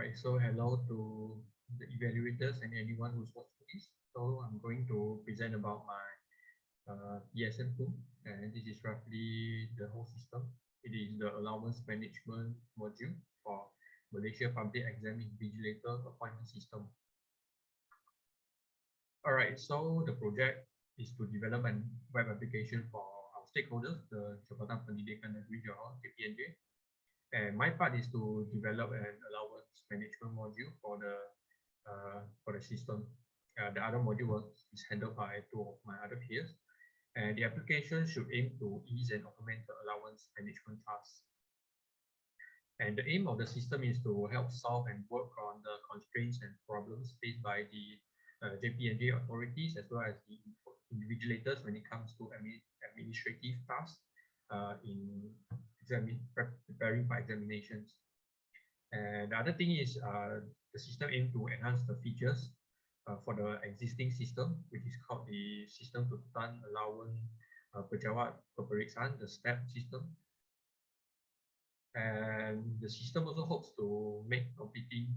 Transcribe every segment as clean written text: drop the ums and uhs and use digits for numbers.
Alright, so hello to the evaluators and anyone who's watching this. So I'm going to present about my PSM2, and this is roughly the whole system. It is the allowance management module for Malaysia Public Exam Invigilator appointment system. Alright, so the project is to develop a web application for our stakeholders, the Jabatan Pendidikan Negeri Johor, JPNJ. And my part is to develop an allowance management module for the system. The other module is handled by two of my other peers, and the application should aim to ease and automate the allowance management tasks. And the aim of the system is to help solve and work on the constraints and problems faced by the JPNJ authorities as well as the invigilators when it comes to administrative tasks in preparing for examinations. And the other thing is the system aims to enhance the features for the existing system, which is called the Sistem Tuntutan, Elaun, Penjawat, Peperiksaan, the STEP system. And the system also hopes to make completing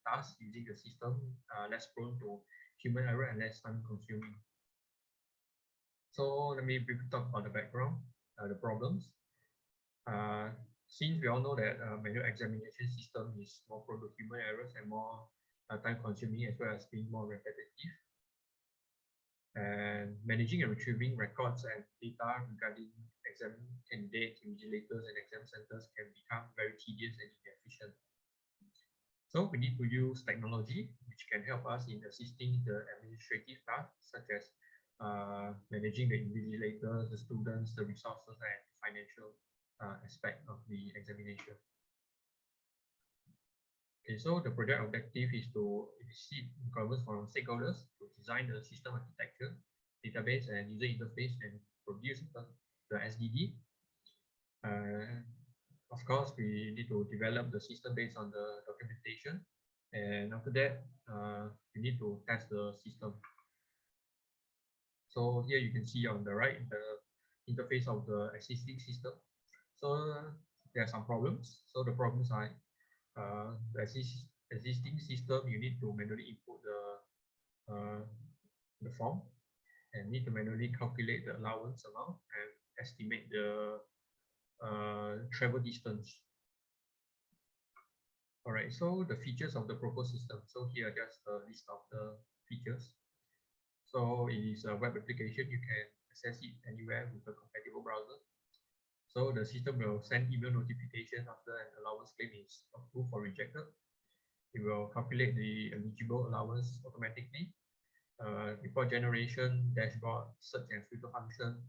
tasks using the system less prone to human error and less time consuming. So let me briefly talk about the background, the problems. Since we all know that manual examination system is more prone to human errors and more time consuming as well as being more repetitive, and managing and retrieving records and data regarding exam candidates, invigilators, and exam centers can become very tedious and inefficient. So we need to use technology which can help us in assisting the administrative tasks such as managing the invigilators, the students, the resources, and financial aspect of the examination. Okay, so the project objective is to seek requirements from stakeholders to design the system architecture, database, and user interface, and produce the SDD. Of course, we need to develop the system based on the documentation, and after that, we need to test the system. So here you can see on the right the interface of the existing system. So there are some problems. So the problems are the existing system, you need to manually input the form and need to manually calculate the allowance amount and estimate the travel distance. All right, so the features of the proposed system. So here just a list of the features. So it is a web application. You can access it anywhere with a compatible browser. So the system will send email notification after an allowance claim is approved or rejected. It will calculate the eligible allowance automatically. Report generation, dashboard, search and filter function,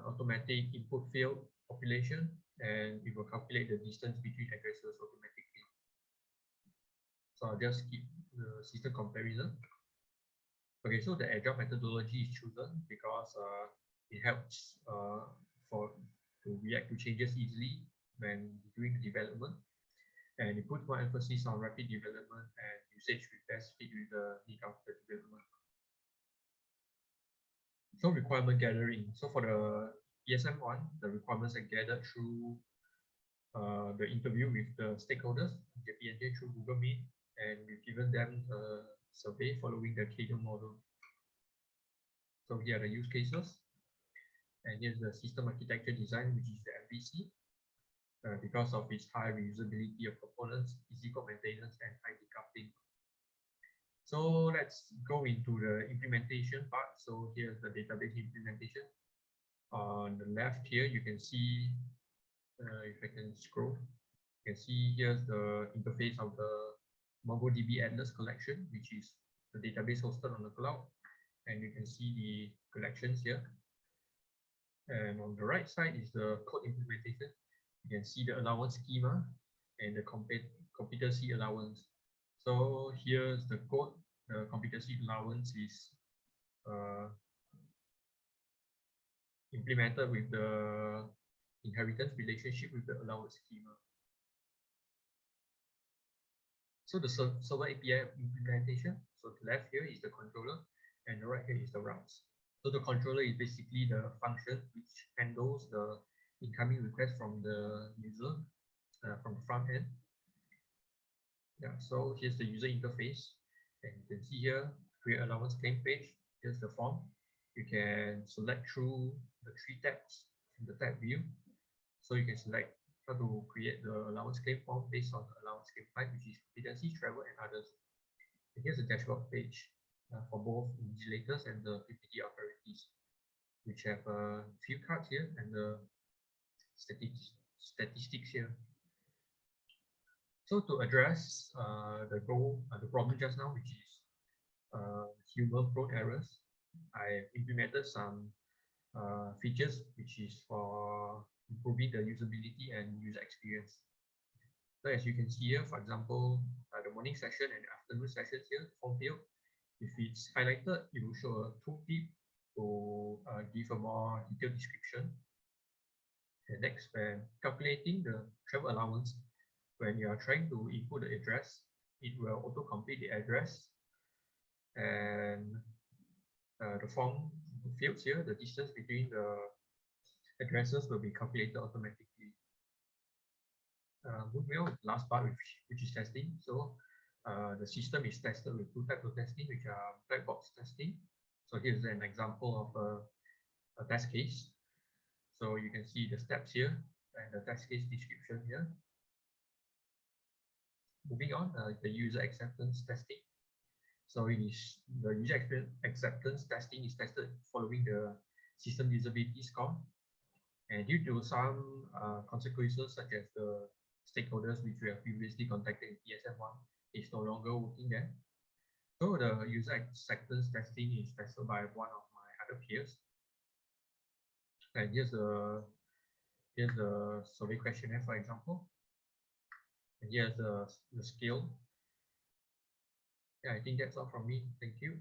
automatic input field population, and it will calculate the distance between addresses automatically. So I'll just skip the system comparison. Okay, so the Airdrop methodology is chosen because it helps to react to changes easily when doing development, and it puts more emphasis on rapid development and usage with best fit with the need of the development. So requirement gathering. So for the PSM1, the requirements are gathered through the interview with the stakeholders, JPNJ through Google Meet, and we've given them a survey following the Cadence model. So here are the use cases. And here's the system architecture design, which is the MVC, because of its high reusability of components, easy code maintenance, and high decoupling. So let's go into the implementation part. So here's the database implementation. On the left here, you can see, if I can scroll, you can see here's the interface of the MongoDB Atlas collection, which is the database hosted on the cloud. And you can see the collections here. And on the right side is the code implementation. You can see the allowance schema and the competency allowance. So here's the code. The competency allowance is implemented with the inheritance relationship with the allowance schema. So the server API implementation. So the left here is the controller and the right here is the routes. So the controller is basically the function which handles the incoming request from the user from the front end. Yeah, so here's the user interface, and you can see here, create allowance claim page. Here's the form. You can select through the three tabs in the tab view. So you can select how to create the allowance claim form based on the allowance claim type, which is competency, travel, and others. And here's the dashboard page for both invigilators and the PPD authorities, which have a few cards here and the statistics here. So to address the problem just now, which is human-prone errors, I implemented some features which is for improving the usability and user experience. So as you can see here, for example, the morning session and afternoon sessions here, form field, if it's highlighted, it will show a tooltip to give a more detailed description. And next, when calculating the travel allowance, when you are trying to input the address, it will auto-complete the address, and the form fields here, the distance between the addresses will be calculated automatically. Moving on, last part, which is testing. So the system is tested with two types of testing, which are black box testing. So here's an example of a test case. So you can see the steps here and the test case description here. Moving on, the user acceptance testing. So it is the user acceptance testing is tested following the system usability score. And due to some consequences such as the stakeholders which we have previously contacted in PSM1 is no longer working there. So the user acceptance testing is tested by one of my other peers. And here's the survey questionnaire, for example. And here's the scale. Yeah, I think that's all from me. Thank you.